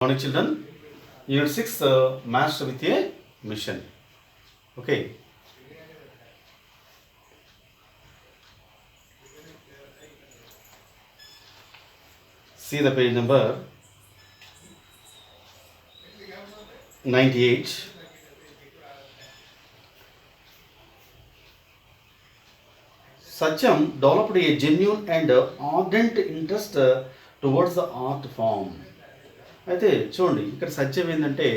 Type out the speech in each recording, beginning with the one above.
Morning children, Unit 6 Master with a Mission. Okay. See the page number 98. Satyam developed a genuine and ardent interest towards the art form. అయితే చూడండి ఇక్కడ సత్యం ఏంటంటే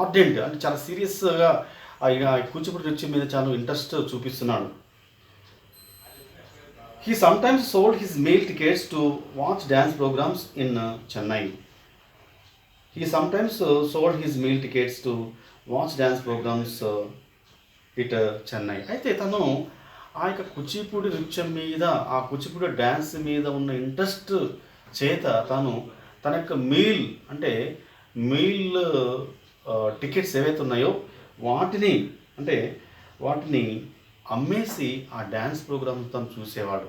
ardent అంటే చాలా సీరియస్గా ఆయన కూచిపూడి నృత్యం మీద చాలా ఇంట్రెస్ట్ చూపిస్తున్నాడు. He sometimes sold his meal tickets to watch dance programs in Chennai. He sometimes sold his meal tickets to watch dance programs at Chennai. అయితే తను ఆ యొక్క కూచిపూడి నృత్యం మీద ఆ కూచిపూడి డ్యాన్స్ మీద ఉన్న ఇంట్రెస్ట్ చేత తన యొక్క మీల్ టికెట్స్ ఏవైతే ఉన్నాయో వాటిని అమ్మేసి ఆ డ్యాన్స్ ప్రోగ్రామ్ తను చూసేవాడు.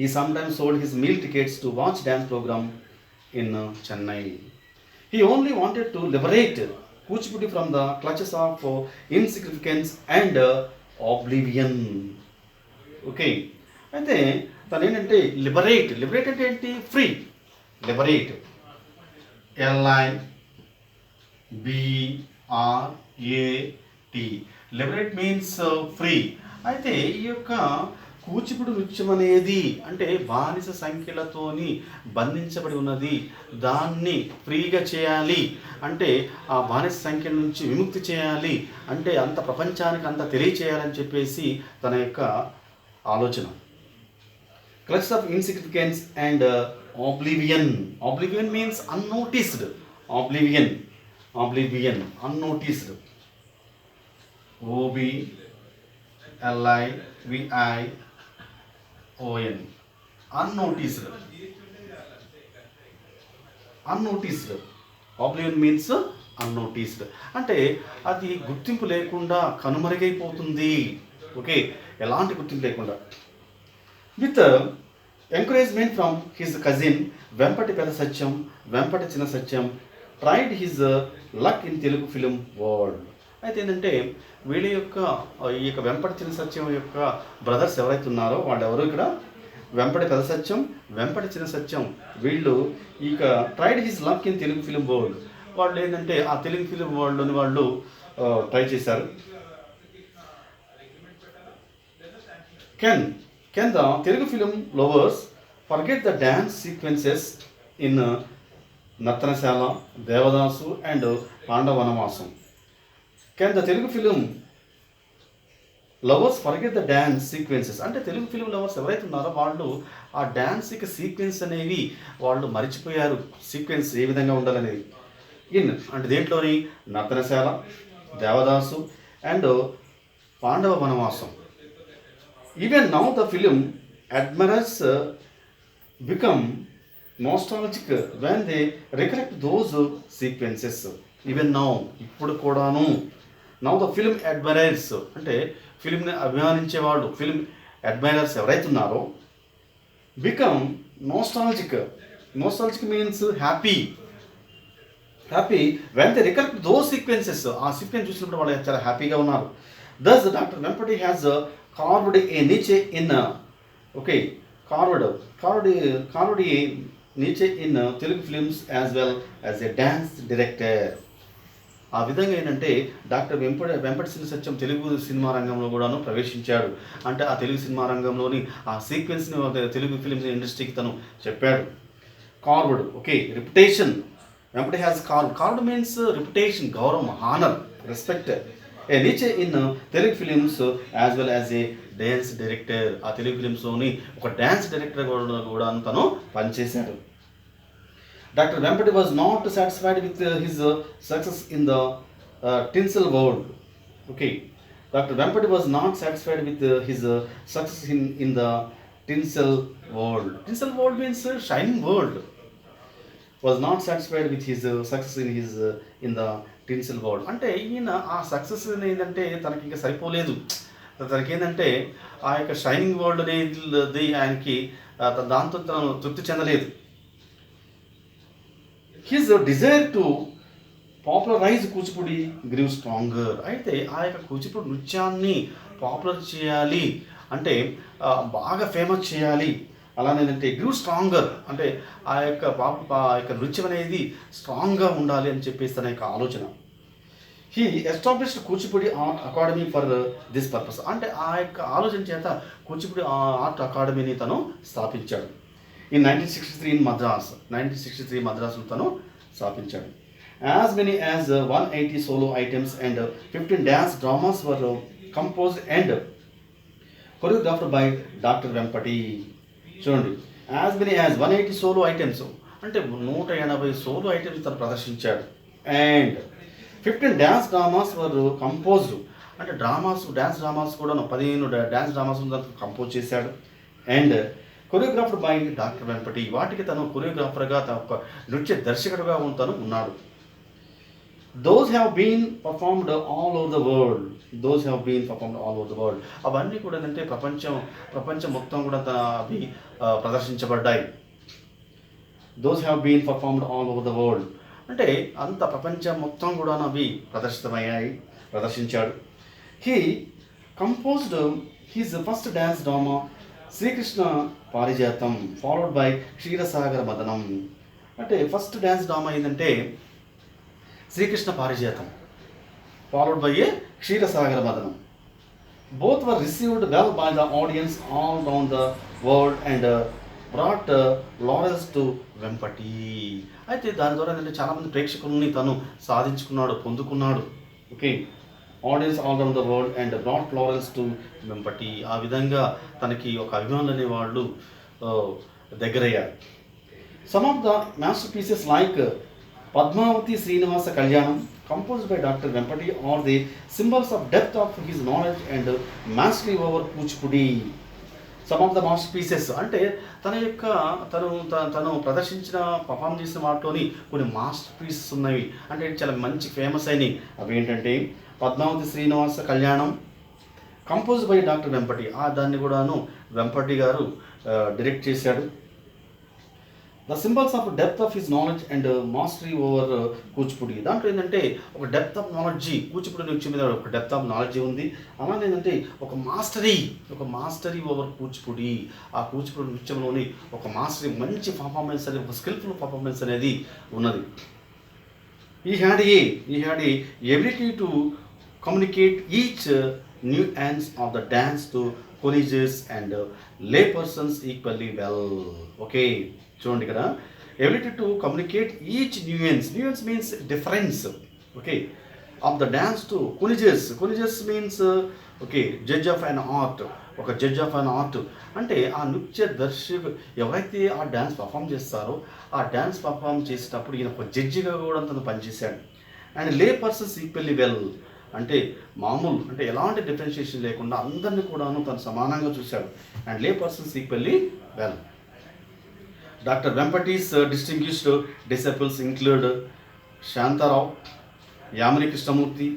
He sometimes sold his meal tickets to watch dance program in Chennai. He only wanted to liberate Kuchipudi from the clutches of insignificance and oblivion. Okay, అయితే తను ఏంటంటే లిబరేట్ అంటే ఏంటి? Free. Liberate LIBRAT liberate means free. అయితే ఈ యొక్క కూచిపూడి నృత్యం అనేది అంటే బానిస సంఖ్యలతోని బంధించబడి ఉన్నది, దాన్ని ఫ్రీగా చేయాలి అంటే ఆ బానిస సంఖ్య నుంచి విముక్తి చేయాలి అంటే అంత ప్రపంచానికి అంత తెలియచేయాలని చెప్పేసి తన యొక్క ఆలోచన. Clutch of insignificance and oblivion means unnoticed. oblivion unnoticed. OBLIVION unnoticed. oblivion means unnoticed అంటే అది గుర్తింపు లేకుండా కనుమరుగైపోతుంది. ఓకే, ఎలాంటి గుర్తింపు లేకుండా. With encouragement from his cousin Vempati Pedda Satyam, Vempati Chinna Satyam tried his luck in Telugu film world. అయితే ఏంటంటే వీళ్ళ యొక్క ఈ యొక్క వెంపటి చిన్న సత్యం యొక్క బ్రదర్స్ ఎవరైతే ఉన్నారో వాళ్ళు ఎవరు ఇక్కడ వెంపటి పెద్ద సత్యం, వెంపటి చిన్న సత్యం వీళ్ళు ఇక tried his luck in Telugu film world. వాళ్ళు ఏంటంటే ఆ తెలుగు ఫిలిం వరల్డ్లోని వాళ్ళు ట్రై చేశారు. Can the Telugu film lovers forget the dance sequences in Nartanashala, Devadasu and Pandavanavasam? Can the Telugu film lovers forget the dance sequences? అంటే Telugu film lovers ఎవరైతే ఉన్నారో వాళ్ళు ఆ డ్యాన్స్ యొక్క సీక్వెన్స్ అనేవి వాళ్ళు మర్చిపోయారు. సీక్వెన్స్ ఏ విధంగా ఉండాలనేది అంటే దేంట్లోని Nartanasala, Devadasu and Pandava Vanavasam. Even now the film admirers become nostalgic when they recollect those sequences. Even now, ఇప్పుడు కూడాను now the film admirers అంటే ఫిల్మ్ని అభిమానించే వాళ్ళు, ఫిల్మ్ అడ్మైరర్స్ ఎవరైతే ఉన్నారో become nostalgic means happy when they recollect those sequences. ఆ sequence చూసినప్పుడు వాళ్ళు చాలా హ్యాపీగా ఉన్నారు. Thus Dr. Vempati has carved a niche in carved a niche in Telugu films as well as a dance director. ఆ విధంగా ఏంటంటే డాక్టర్ వెంపటి చిన్న సత్యం Telugu cinema రంగంలో కూడాను ప్రవేశించాడు. అంటే ఆ తెలుగు సినిమా రంగంలోని ఆ సీక్వెన్స్ని తెలుగు ఫిలిం ఇండస్ట్రీకి తను చెప్పాడు. Carved, okay, reputation. Vempati has carved means reputation, గౌరవం, honour, respect. A niche in Telugu films as well as a dance director. ఆ తెలుగు ఫిలిమ్స్లోని ఒక డ్యాన్స్ డైరెక్టర్ కూడా తను పనిచేశాడు. Doctor Vempati was not satisfied with his success in the tinsel world. Okay, doctor Vempati was not satisfied with his success in the tinsel world. Tinsel world means shining world. Was not satisfied with his success in the tinsel world. అంటే ఈయన ఆ success ఏంటంటే తనకి ఇంకా సరిపోలేదు. తనకేంటంటే ఆ యొక్క shining world అనేది ఆయనకి దాంతో తను తృప్తి చెందలేదు. His desire to popularise Kuchipudi grieve stronger. అయితే ఆ యొక్క కూచిపూడి నృత్యాన్ని పాపులర్ చేయాలి అంటే బాగా ఫేమస్ చేయాలి, అలానేదంటే గ్రీవ్ స్ట్రాంగర్ అంటే ఆ యొక్క నృత్యం అనేది స్ట్రాంగ్గా ఉండాలి అని చెప్పేసి తన యొక్క ఆలోచన. He established Kuchipudi art academy for this purpose. అంటే ఆ యొక్క ఆలోచన చేత కూచిపూడి ఆర్ట్ అకాడమీని తను స్థాపించాడు. ఈ 1963 మద్రాసులో తను స్థాపించాడు. As many as 180 solo items and 15 dance dramas were composed and choreographed by doctor Vempati. చూడండి, as many as 180 solo items అంటే 180 సోలో ఐటమ్స్ తను ప్రదర్శించాడు. And 15 dance dramas were composed అంటే డ్యాన్స్ డ్రామాస్ కూడా 15 డ్యాన్స్ డ్రామాస్ కంపోజ్ చేశాడు. And choreographed by doctor Vempati, వాటికి తను కొరియోగ్రాఫర్గా తన ఒక నృత్య దర్శకుడుగా తను ఉన్నాడు. Those have been performed all over the world. అవన్నీ కూడా ఏంటంటే ప్రపంచం మొత్తం కూడా అవి ప్రదర్శించబడ్డాయి. Those have been performed all over the world అంటే అంత ప్రపంచం మొత్తం కూడా అవి ప్రదర్శించాడు. He composed his first dance drama Srikrishna Parijatam followed by క్షీరసాగర మదనం. అంటే ఫస్ట్ డ్యాన్స్ డ్రామా ఏంటంటే Srikrishna Parijatam followed by a Ksheerasagara Madhanam. Both were received well by the audience all round the world and brought laurels to Vempati. అయితే దాని ద్వారా ఏంటంటే చాలామంది ప్రేక్షకులని తను పొందుకున్నాడు. ఓకే, audience all round the world and brought laurels to Vempati. ఆ విధంగా తనకి ఒక అభిమానులు అనే వాళ్ళు దగ్గరయ్యారు. Some of the masterpieces like Padmavati Srinivasa Kalyanam composed by Dr. Vempati are the symbols of depth of his knowledge and mastery over Kuchipudi. Some of the master pieces అంటే తను ప్రదర్శించిన పర్ఫామ్ చేసిన వాటిలోని కొన్ని మాస్టర్ పీసెస్ ఉన్నవి అంటే చాలా మంచి ఫేమస్ అయినవి. అవి ఏంటంటే పద్మావతి శ్రీనివాస కళ్యాణం కంపోజ్ బై డాక్టర్ వెంపటి, దాన్ని కూడాను వెంపటి గారు డైరెక్ట్ చేశాడు. The symbols of depth of his knowledge and mastery over Kuchipudi. దాంట్లో ఏంటంటే ఒక డెప్త్ ఆఫ్ నాలెడ్జీ, కూచిపూడి నృత్యం మీద ఒక డెప్త్ ఆఫ్ నాలెడ్జీ ఉంది. అలానే ఏంటంటే ఒక మాస్టరీ ఓవర్ కూచిపూడి. ఆ కూచిపూడి నృత్యంలోని ఒక మాస్టరీ, మంచి పర్ఫార్మెన్స్ అనేది, ఒక స్కిల్ఫుల్ పర్ఫార్మెన్స్ అనేది ఉన్నది. ఈ had a ability to communicate each nuance of the dance to colleges and lay persons equally well. Okay, చూడండి ఇక్కడ ability to communicate each nuance means difference. Okay, of the dance to colleges means okay, judge of an art. ఒక judge of an art అంటే ఆ నృత్య దర్శకుడు ఎవరైతే ఆ dance perform చేస్తారో ఆ డ్యాన్స్ పర్ఫామ్ చేసేటప్పుడు ఈయన ఒక జడ్జిగా కూడా తను పనిచేశాడు. And lay persons equally well అంటే మామూలు అంటే ఎలాంటి డిఫరెన్షియేషన్ లేకుండా అందరినీ కూడాను తను సమానంగా చూశాడు. And lay persons equally well. Doctor Vempati's distinguished disciples include Shantarao, Yamini Krishnamurthy,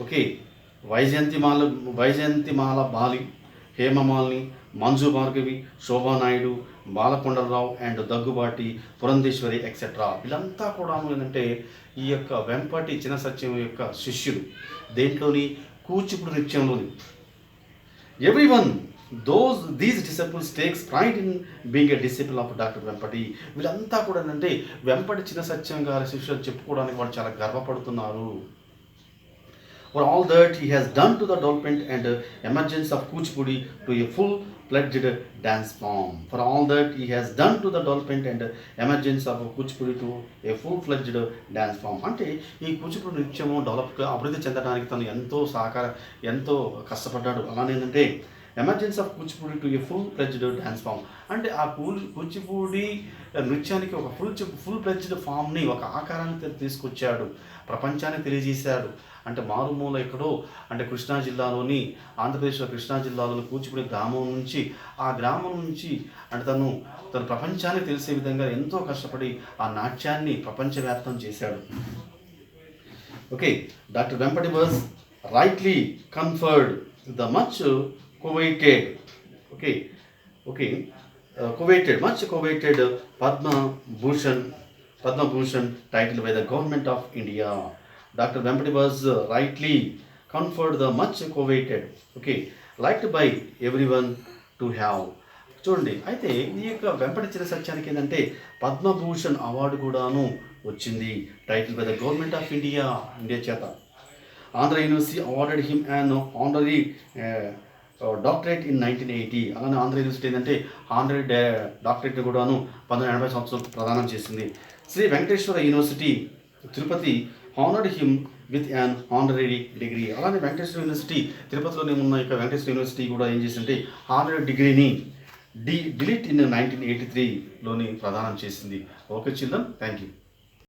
okay, Vyjayanthimala Bali, Hemamalini, Manju Bhargavi, Shobhanaidu, Balakondalarao and Daggubati Purandeswari etcetera. వీళ్ళంతా కూడా ఏంటంటే ఈ యొక్క వెంపటి చిన్న సత్యం యొక్క శిష్యులు. దేంట్లోని కూచిపూడి నృత్యంలోని. Everyone these disciples takes pride in being a disciple of doctor Vempati. వీళ్ళంతా కూడా ఏంటంటే వెంపటి చిన్న సత్యం గారి శిష్యులు చెప్పుకోవడానికి వాళ్ళు చాలా గర్వపడుతున్నారు. For all that he has done to the development and emergence of Kuchipudi to a full-fledged dance form. For all that he has done to the development and emergence of Kuchipudi to a full-fledged dance form. అంటే ఈ కూచిపూడి నృత్యము అభివృద్ధి చెందడానికి తను ఎంతో కష్టపడ్డాడు. అలానే ఏంటంటే emergence of Kuchipudi to a full-fledged dance form అంటే ఆ కూచిపూడి నృత్యానికి ఒక full-fledged ఫామ్ని, ఒక ఆకారాన్ని తీసుకొచ్చాడు, ప్రపంచాన్ని తెలియజేశాడు. అంటే మారుమూల ఎక్కడో అంటే కృష్ణా జిల్లాలోని, ఆంధ్రప్రదేశ్లో కృష్ణా జిల్లాలో కూచిపూడి ఆ గ్రామం నుంచి అంటే తను ప్రపంచాన్ని తెలిసే విధంగా ఎంతో కష్టపడి ఆ నాట్యాన్ని ప్రపంచవ్యాప్తం చేశాడు. Okay, doctor Vempati was rightly conferred the much coveted Padma Bhushan Padma Bhushan titled by the Government of India. Dr. Vempati was rightly conferred the much coveted, okay, liked by everyone to have. చూడండి, అయితే ఈ యొక్క వెంపటి చిన్న సత్యానికి ఏంటంటే Padma Bhushan award కూడాను వచ్చింది, title by the government of India, India చేత. Andhra university awarded him and honorary doctorate in 1980. అలానే ఆంధ్ర యూనివర్సిటీ ఏంటంటే ఆనరీ డాక్టరేట్ కూడాను 1980 సంవత్సరం ప్రదానం చేసింది. Sri Venkateswara university Tirupati honoured him with an honorary degree. అలానే వెంకటేశ్వర యూనివర్సిటీ తిరుపతిలోనే ఉన్న యొక్క వెంకటేశ్వర యూనివర్సిటీ కూడా ఏం చేసిందంటే హానరీ డిగ్రీని డిలీట్ ఇన్ 1983లోని ప్రదానం చేసింది. Okay children, thank you.